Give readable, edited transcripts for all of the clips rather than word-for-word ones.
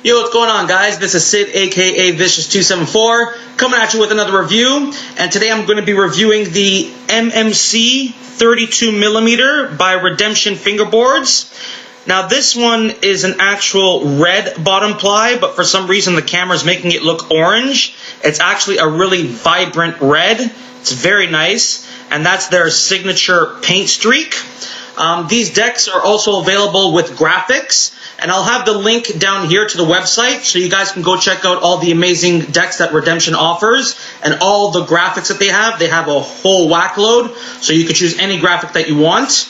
Yo, what's going on, guys? This is Sid, aka Vicious274, coming at you with another review. And today I'm going to be reviewing the MMC 32mm by Redemption Fingerboards. Now, this one is an actual red bottom ply, but for some reason the camera is making it look orange. It's actually a really vibrant red. It's very nice, and that's their signature paint streak. These decks are also available with graphics, and I'll have the link down here to the website so you guys can go check out all the amazing decks that Redemption offers and all the graphics that they have. They have a whole whack load, so you can choose any graphic that you want,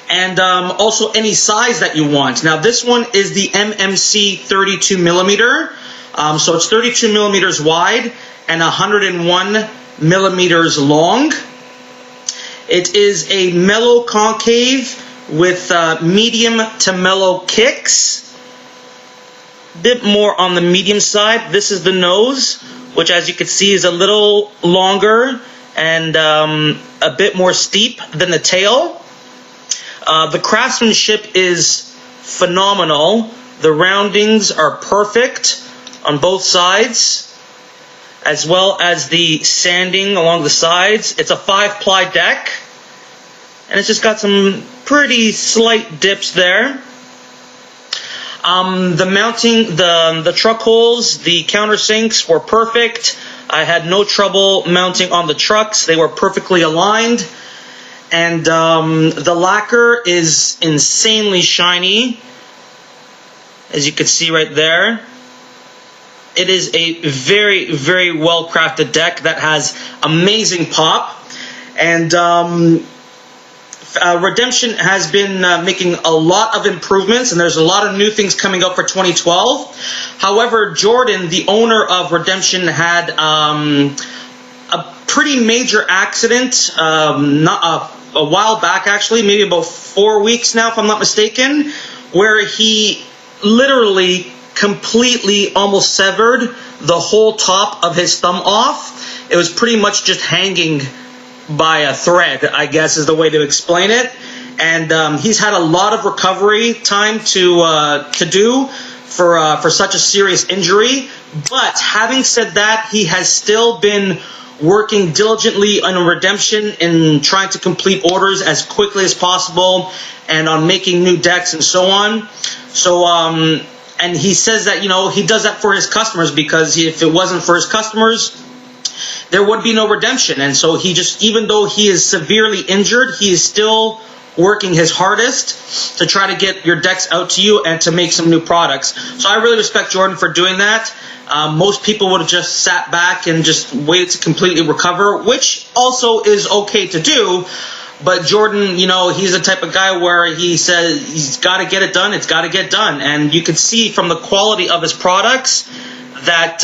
and also any size that you want. Now, this one is the MMC 32mm, so it's 32mm wide and 101mm long. It is a mellow concave with medium to mellow kicks. Bit more on the medium side. This is the nose, which as you can see is a little longer and a bit more steep than the tail. The craftsmanship is phenomenal. The roundings are perfect on both sides, as well as the sanding along the sides. It's a 5-ply deck, and it's just got some pretty slight dips there. The mounting, the truck holes, the countersinks were perfect. I had no trouble mounting on the trucks. They were perfectly aligned. And the lacquer is insanely shiny, as you can see right there. It is a very, very well-crafted deck that has amazing pop. And Redemption has been making a lot of improvements, and there's a lot of new things coming up for 2012. However, Jordan, the owner of Redemption, had a pretty major accident a while back, actually, maybe about 4 weeks now, if I'm not mistaken, where he literally completely almost severed the whole top of his thumb off. It was pretty much just hanging by a thread, I guess is the way to explain it. And he's had a lot of recovery time to do for such a serious injury. But having said that, he has still been working diligently on Redemption in trying to complete orders as quickly as possible and on making new decks and so on. So and he says that, you know, he does that for his customers, because if it wasn't for his customers, there would be no Redemption. And so he just, even though he is severely injured, he is still working his hardest to try to get your decks out to you and to make some new products. So I really respect Jordan for doing that. Most people would have just sat back and just waited to completely recover, which also is okay to do. But Jordan, you know, he's the type of guy where he says he's got to get it done. It's got to get done. And you can see from the quality of his products that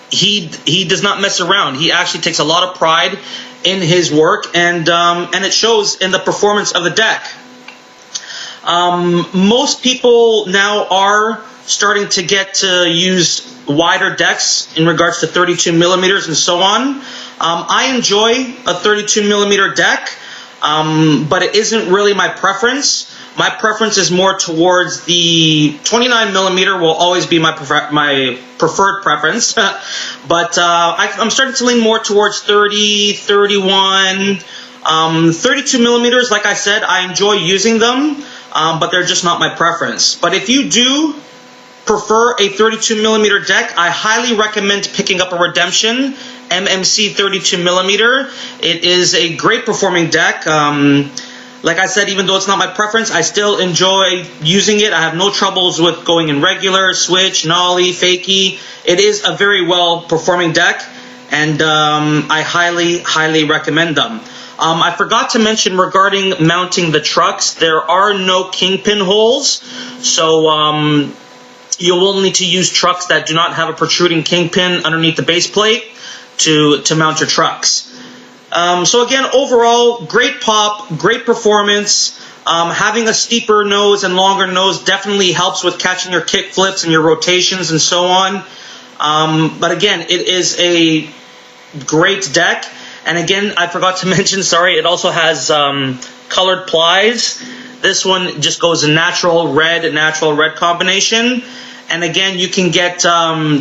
he does not mess around. He actually takes a lot of pride in his work, and it shows in the performance of the deck. Most people now are starting to get to use wider decks in regards to 32mm and so on. I enjoy a 32mm deck, but it isn't really my preference. My preference is more towards the 29mm will always be my preferred preference. But I'm starting to lean more towards 30, 31. 32mm, like I said, I enjoy using them, but they're just not my preference. But if you do prefer a 32mm deck, I highly recommend picking up a Redemption MMC 32mm. It is a great performing deck. Like I said, even though it's not my preference, I still enjoy using it. I have no troubles with going in regular, switch, nollie, fakie. It is a very well performing deck, and I highly, highly recommend them. I forgot to mention regarding mounting the trucks, there are no kingpin holes, so you will need to use trucks that do not have a protruding kingpin underneath the base plate to mount your trucks. So again, overall, great pop, great performance. Having a steeper nose and longer nose definitely helps with catching your kick flips and your rotations and so on. But again, it is a great deck. And again, I forgot to mention, sorry, it also has colored plies. This one just goes in natural red combination. And again, you can get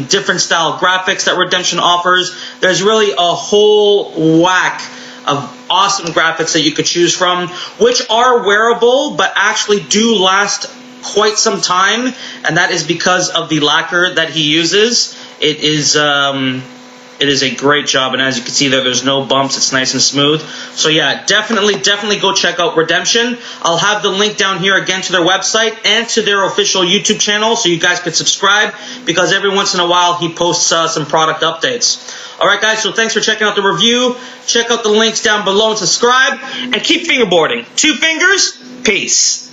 different style graphics that Redemption offers. There's really a whole whack of awesome graphics that you could choose from, which are wearable but actually do last quite some time, and that is because of the lacquer that he uses. It is a great job, and as you can see there's no bumps. It's nice and smooth. So yeah, definitely go check out Redemption. I'll have the link down here again to their website and to their official YouTube channel, so you guys could subscribe, because every once in a while he posts some product updates. Alright guys, so thanks for checking out the review. Check out the links down below and subscribe, and keep fingerboarding. 2 fingers, peace.